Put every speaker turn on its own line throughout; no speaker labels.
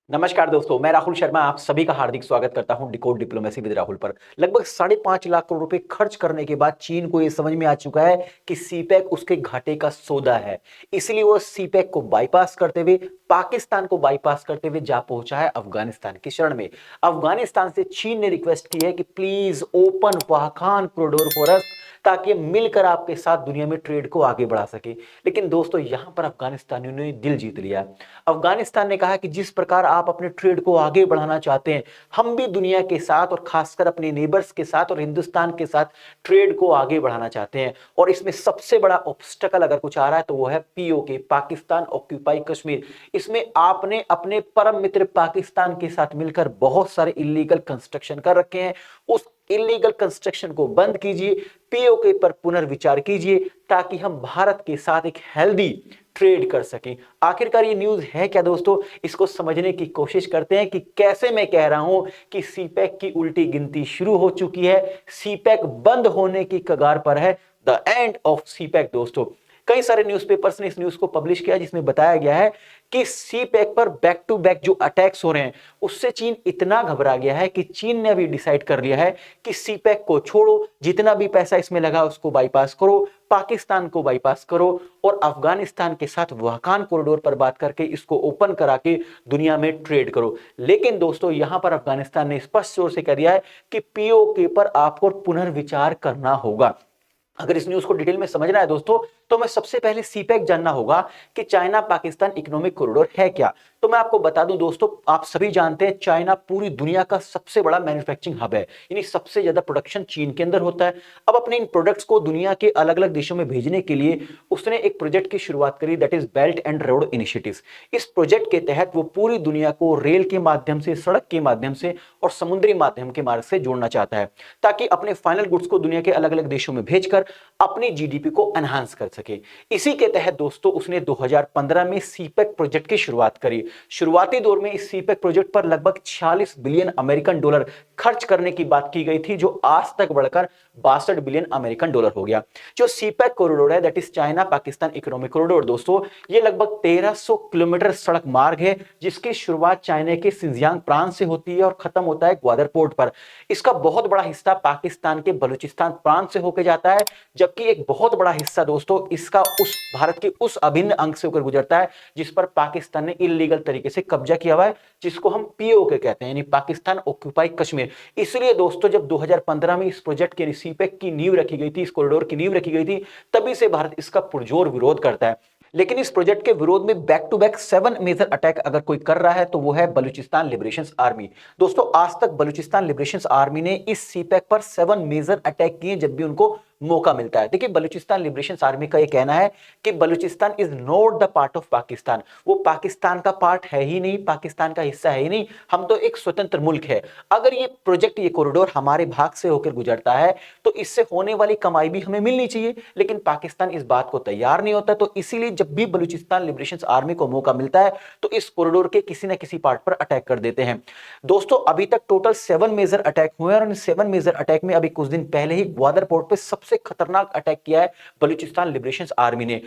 नमस्कार दोस्तों, मैं राहुल शर्मा आप सभी का हार्दिक स्वागत करता हूं डिकोड डिप्लोमेसी विद राहुल पर। लगभग 5.5 लाख करोड़ रुपए खर्च करने के बाद चीन को यह समझ में आ चुका है कि सीपेक उसके घाटे का सौदा है। इसलिए वो सीपेक को बाईपास करते हुए, पाकिस्तान को बाईपास करते हुए जा पहुंचा है अफगानिस्तान की शरण में। अफगानिस्तान से चीन ने रिक्वेस्ट की है कि please open Wakhan corridor for us, ताकि हम मिलकर आपके साथ दुनिया में ट्रेड को आगे बढ़ा सके। लेकिन दोस्तों, यहां पर अफगानिस्तानियों ने दिल जीत लिया। अफगानिस्तान ने कहा कि जिस प्रकार आप अपने ट्रेड को आगे बढ़ाना चाहते हैं, हम भी दुनिया के साथ और खासकर अपने नेबर्स के साथ और हिंदुस्तान के साथ ट्रेड को आगे बढ़ाना चाहते हैं। और इसमें सबसे बड़ा ऑब्स्टेकल अगर कुछ आ रहा है तो वो है पीओके, पाकिस्तान ऑक्यूपाई कश्मीर। इसमें आपने अपने परम मित्र पाकिस्तान के साथ मिलकर बहुत सारे इलीगल कंस्ट्रक्शन कर रखे हैं। उस इलीगल कंस्ट्रक्शन को बंद कीजिए, पीओके पर पुनर्विचार कीजिए, ताकि हम भारत के साथ एक हेल्दी ट्रेड कर सकें। आखिरकार ये न्यूज़ है क्या दोस्तों, इसको समझने की कोशिश करते हैं कि कैसे मैं कह रहा हूं कि सीपेक की उल्टी गिनती शुरू हो चुकी है, सीपेक बंद होने की कगार पर है। द एंड ऑफ सीपेक दोस्तों। कई सारे न्यूज़पेपर्स ने इस न्यूज़ को पब्लिश किया जिसमें बताया गया है कि सीपेक पर बैक टू बैक जो अटैक्स हो रहे हैं उससे चीन इतना घबरा गया है कि चीन ने अभी डिसाइड कर लिया है कि सीपेक को छोड़ो, जितना भी पैसा इसमें लगा उसको बाईपास करो, पाकिस्तान को बाईपास करो और अफगानिस्तान के साथ वाखान कॉरिडोर पर बात करके इसको ओपन करा के दुनिया में ट्रेड करो। लेकिन दोस्तों, यहां पर अफगानिस्तान ने स्पष्ट तौर से कह दिया है कि पीओके पर आपको पुनर्विचार करना होगा। अगर इस न्यूज़ को डिटेल में समझना है दोस्तों, तो मैं सबसे पहले सीपेक जानना होगा कि चाइना पाकिस्तान इकोनॉमिक कॉरिडोर है क्या। तो मैं आपको बता दूं दोस्तों, आप सभी जानते हैं चाइना पूरी दुनिया का सबसे बड़ा मैन्युफैक्चरिंग हब है, यानी सबसे ज्यादा प्रोडक्शन चीन के अंदर होता है। अब अपने इन प्रोडक्ट्स को दुनिया के अलग अलग देशों में भेजने के लिए उसने एक प्रोजेक्ट की शुरुआत करी, that is belt and road initiative. इस प्रोजेक्ट के तहत वो पूरी दुनिया को रेल के माध्यम से, सड़क के माध्यम से और समुद्री माध्यम के मार्ग से जोड़ना चाहता है, ताकि अपने फाइनल गुड्स को दुनिया के अलग अलग देशों में भेजकर अपनी जीडीपी को एनहांस कर सके। इसी के तहत दोस्तों उसने 2015 में सीपेक प्रोजेक्ट की शुरुआत करी। शुरुआती दौर में इस सीपेक प्रोजेक्ट पर लगभग 46 बिलियन अमेरिकन डॉलर खर्च करने की बात की गई थी, जो आज तक बढ़कर 62 बिलियन अमेरिकन डॉलर हो गया। जो सीपेक कॉरिडोर है, that is China Pakistan economic corridor दोस्तों, ये लगभग 1300 किलोमीटर सड़क मार्ग है, जिसकी शुरुआत चाइना के सिंजियांग प्रांत से होती है और खत्म होता है ग्वादर पोर्ट पर। इसका बहुत बड़ा हिस्सा पाकिस्तान के बलूचिस्तान प्रांत से होकर जाता है, जबकि एक बहुत बड़ा हिस्सा दोस्तों इसका उस भारत के उस अभिन्न अंग से होकर गुजरता है जिस पर पाकिस्तान ने इलीगल तरीके से कब्जा किया हुआ है, जिसको हम पीओके कहते हैं, यानी पाकिस्तान ऑक्यूपाई कश्मीर। इसलिए दोस्तों, जब 2015 में इस प्रोजेक्ट के सीपेक की नींव रखी गई थी, इस कॉरिडोर की नींव रखी गई थी, तभी से भारत इसका पुरजोर विरोध करता है। लेकिन इस प्रोजेक्ट के विरोध में back to back 7 major attack अगर कोई कर रहा है तो वो है बलूचिस्तान लिबरेशन आर्मी। दोस्तों, आज तक बलूचिस्तान लिबरेशन आर्मी ने इस सीपेक पर 7 मेजर अटैक किए जब भी उनको मौका मिलता है। देखिए, बलूचिस्तान लिबरेशन आर्मी का ये कहना है कि Balochistan is not the part of Pakistan. वो पाकिस्तान का पार्ट है ही नहीं, पाकिस्तान का हिस्सा है ही नहीं, हम तो एक स्वतंत्र मुल्क है। अगर ये प्रोजेक्ट, ये कॉरिडोर हमारे भाग से होकर गुजरता है तो इससे होने वाली कमाई भी हमें मिलनी चाहिए, लेकिन पाकिस्तान इस बात को तैयार नहीं होता। तो इसीलिए जब भी बलूचिस्तान लिबरेशन आर्मी को मौका मिलता है तो इस कॉरिडोर के किसी न किसी पार्ट पर अटैक कर देते हैं। दोस्तों, अभी तक टोटल 7 मेजर अटैक हुए हैं और इन 7 मेजर अटैक में अभी कुछ दिन पहले ही ग्वादर पोर्ट पे सबसे खतरनाक अटैक किया है बलूचिस्तान लिबरेशन आर्मी ने।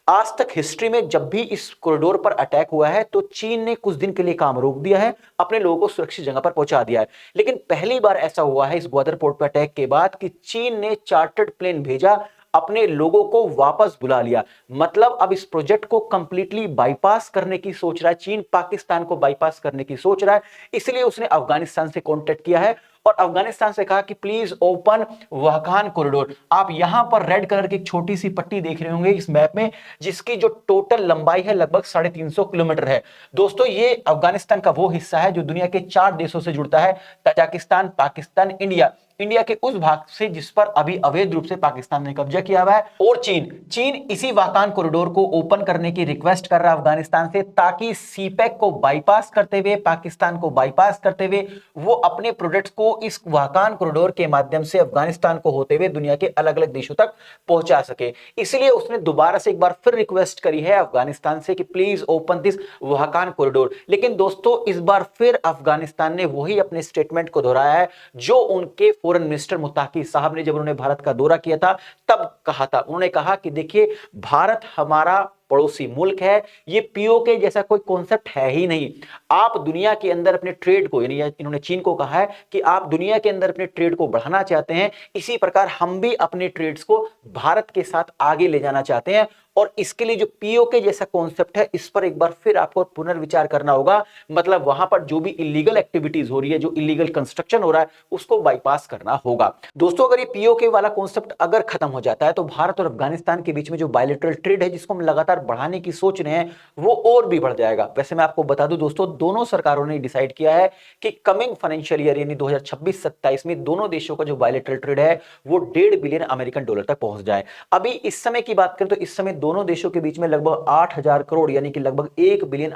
आज तक हिस्ट्री में जब भी इस कॉरिडोर पर अटैक हुआ है तो चीन ने कुछ दिन के लिए काम रोक दिया है, अपने लोगों को सुरक्षित जगह पर पहुंचा दिया है। लेकिन पहली बार ऐसा हुआ है इस ग्वादर पोर्ट पर अटैक के बाद कि चीन ने चार्टर्ड प्लेन भेजा, अपने लोगों को वापस बुला लिया। मतलब अब इस प्रोजेक्ट को कंप्लीटली बाईपास करने की सोच रहा है चीन, पाकिस्तान को बाईपास करने की सोच रहा है। इसलिए उसने अफगानिस्तान से कांटेक्ट किया है और अफगानिस्तान से कहा कि प्लीज ओपन वाखान कॉरिडोर। आप यहां पर रेड कलर की एक छोटी सी पट्टी देख रहे होंगे इस मैप में, जिसकी जो टोटल लंबाई है लगभग 350 किलोमीटर है। दोस्तों, ये अफगानिस्तान का वो हिस्सा है जो दुनिया के 4 देशों से जुड़ता है, तजाकिस्तान, पाकिस्तान, इंडिया। इंडिया के उस भाग से जिस पर अभी अवैध रूप से पाकिस्तान ने कब्जा किया हुआ है, और चीन इसी वाखान कॉरिडोर को ओपन करने की रिक्वेस्ट कर रहा है अफगानिस्तान से, ताकि सीपेक को बाईपास करते हुए, पाकिस्तान को बाईपास करते हुए वो अपने प्रोडक्ट्स को इस वाखान कॉरिडोर के माध्यम से अफगानिस्तान को होते हुए दुनिया के अलग अलग देशों तक पहुंचा सके। इसलिए उसने दोबारा से एक बार फिर रिक्वेस्ट करी है अफगानिस्तान से कि please open this Wakhan corridor. लेकिन दोस्तों, इस बार फिर अफगानिस्तान ने वही अपने स्टेटमेंट को दोहराया है जो उनके फॉरेन मिनिस्टर मुत्ताकी साहब ने जब उन्होंने भारत का दौरा किया था तब कहा था। उन्होंने कहा कि देखिए, भारत हमारा पड़ोसी मुल्क है। ये पीओके जैसा कोई कॉन्सेप्ट है ही नहीं। आप दुनिया के अंदर अपने ट्रेड को, यानी इन्होंने चीन को कहा है कि आप दुनिया के अंदर अपने ट्रेड को बढ़ाना चाहते हैं, इसी प्रकार हम भी अपने ट्रेड्स को भारत के साथ आगे ले जाना चाहते हैं। और इसके लिए जो पीओके जैसा कॉन्सेप्ट है, इस पर एक बार फिर आपको पुनर्विचार करना होगा। मतलब वहां पर जो भी इलीगल एक्टिविटीज हो रही है, जो इलीगल कंस्ट्रक्शन हो रहा है, उसको बाईपास करना होगा। दोस्तों, अगर ये पीओके वाला कॉन्सेप्ट अगर खत्म हो जाता है तो भारत और अफगानिस्तान के बीच में जो बायलैटरल ट्रेड है, जिसको हम लगातार बढ़ाने की सोच रहे हैं, वो और भी बढ़ जाएगा। वैसे मैं आपको बता दूं दोस्तों, दोनों सरकारों ने डिसाइड किया है कि कमिंग फाइनेंशियल ईयर यानी 2026-27 में दोनों देशों का जो बायलैटरल ट्रेड है वो $1.5 बिलियन तक पहुंच जाए। अभी इस समय की बात करें तो इस समय दोनों देशों के बीच में लगभग 8,000 करोड़ यानी कि लगभग $1 बिलियन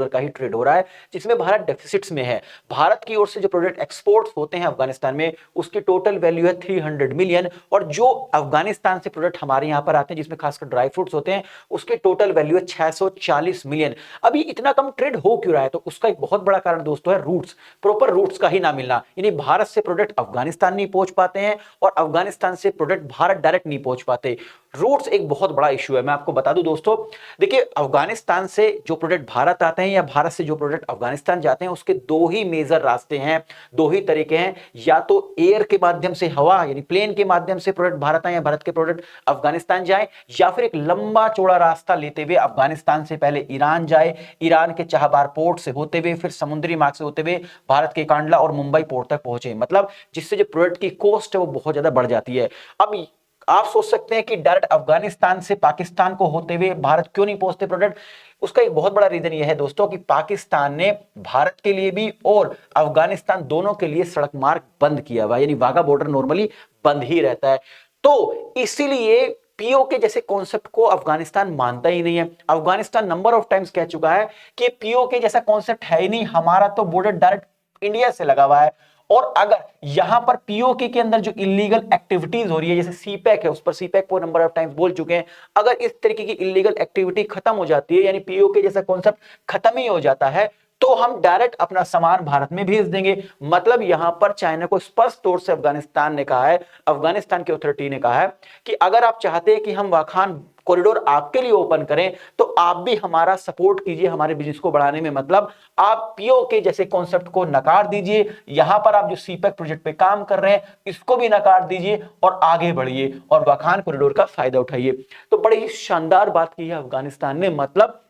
का ही ट्रेड हो रहा है, जिसमें भारत डेफिसिट्स में है। भारत की ओर से जो प्रोडक्ट एक्सपोर्ट्स होते हैं अफगानिस्तान में, उसकी टोटल वैल्यू है 300 मिलियन, और जो अफगानिस्तान से प्रोडक्ट हमारे यहां पर आते हैं, जिसमें खासकर ड्राई फ्रूट्स होते हैं, उसके टोटल वैल्यू है 640 मिलियन। अभी इतना कम ट्रेड हो क्यों रहा है? तो उसका एक बहुत बड़ा कारण दोस्तों है रूट्स, प्रॉपर रूट्स का ही ना मिलना। यानी भारत से प्रोडक्ट अफगानिस्तान नहीं पहुंच पाते हैं और अफगानिस्तान से प्रोडक्ट भारत डायरेक्ट नहीं पहुंच पाते। रूट्स एक बहुत बड़ा इशू है। मैं आपको बता दूं दोस्तों, देखिए, अफगानिस्तान से जो प्रोडक्ट भारत आते हैं या भारत से जो प्रोडक्ट अफगानिस्तान जाते हैं, उसके दो ही मेजर रास्ते हैं, दो ही तरीके हैं। या तो एयर के माध्यम से, हवा यानी प्लेन के माध्यम से प्रोडक्ट भारत आए या भारत के प्रोडक्ट अफगानिस्तान जाए, या फिर एक लंबा चौड़ा रास्ता लेते हुए अफगानिस्तान से पहले ईरान जाए, ईरान के चाहबार पोर्ट से होते हुए फिर समुद्री मार्ग से होते हुए भारत के कांडला और मुंबई पोर्ट तक पहुंचे। मतलब जिससे जो प्रोडक्ट की कॉस्ट है वो बहुत ज्यादा बढ़ जाती है। अब आप सोच सकते हैं कि डायरेक्ट अफगानिस्तान से पाकिस्तान को होते हुए भारत क्यों नहीं पहुंचते प्रोडक्ट। उसका एक बहुत बड़ा रीजन यह है दोस्तों कि पाकिस्तान ने भारत के लिए भी और अफगानिस्तान दोनों के लिए सड़क मार्ग बंद किया हुआ, यानी वाघा बॉर्डर नॉर्मली बंद ही रहता है। तो इसीलिए पीओके जैसे कॉन्सेप्ट को अफगानिस्तान मानता ही नहीं है। अफगानिस्तान नंबर ऑफ टाइम्स कह चुका है कि पीओके जैसा कॉन्सेप्ट है ही नहीं, हमारा तो बॉर्डर डायरेक्ट इंडिया से लगा हुआ है। और अगर यहां पर पीओके के अंदर जो इलीगल एक्टिविटीज हो रही है, जैसे सीपैक है, उस पर सीपैक को नंबर ऑफ टाइम्स बोल चुके हैं, अगर इस तरीके की इलीगल एक्टिविटी खत्म हो जाती है, यानी पीओके जैसा कॉन्सेप्ट खत्म ही हो जाता है, तो हम डायरेक्ट अपना सामान भारत में भेज देंगे। मतलब यहां पर चाइना को स्पष्ट तौर से अफगानिस्तान ने कहा है, अफगानिस्तान की अथॉरिटी ने कहा है कि अगर आप चाहते हैं कि हम वाखान कॉरिडोर आपके लिए ओपन करें, तो आप भी हमारा सपोर्ट कीजिए हमारे बिजनेस को बढ़ाने में। मतलब आप पीओके जैसे कॉन्सेप्ट को नकार दीजिए, यहां पर आप जो सीपैक प्रोजेक्ट पे काम कर रहे हैं इसको भी नकार दीजिए और आगे बढ़िए और वाखान कॉरिडोर का फायदा उठाइए। तो बड़ी ही शानदार बात की है अफगानिस्तान ने। मतलब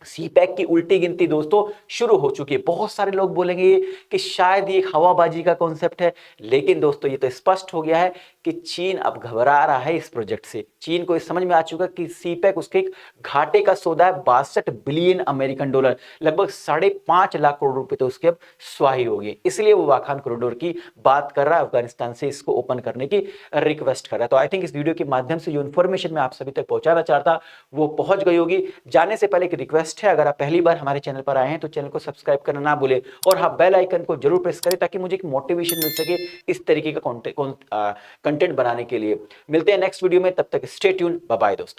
सीपैक की उल्टी गिनती दोस्तों शुरू हो चुकी है। बहुत सारे लोग बोलेंगे कि शायद ये एक हवाबाजी का कॉन्सेप्ट है, लेकिन दोस्तों ये तो स्पष्ट हो गया है कि चीन अब घबरा रहा है इस प्रोजेक्ट से। चीन को समझ में आ चुका कि सीपैक उसके घाटे का सौदा है, $62 बिलियन। लगभग 5.5 लाख करोड़ रुपए तो उसके अब स्वाही हो गए। इसलिए वो वाखान कॉरिडोर की बात कर रहा है, अफगानिस्तान से इसको ओपन करने की रिक्वेस्ट कर रहा है। तो आई थिंक इस वीडियो के माध्यम से जो इन्फॉर्मेशन मैं आप सभी तक पहुंचाना चाहता वो पहुंच गई होगी। जाने से पहले एक रिक्वेस्ट है, अगर आप पहली बार हमारे चैनल पर आए हैं तो चैनल को सब्सक्राइब करना ना भूलें और हाँ, बेल आइकन को जरूर प्रेस करें ताकि मुझे एक मोटिवेशन मिल सके इस तरीके का कंटेंट बनाने के लिए। मिलते हैं नेक्स्ट वीडियो में, तब तक स्टे ट्यून, बाय बाय दोस्तों।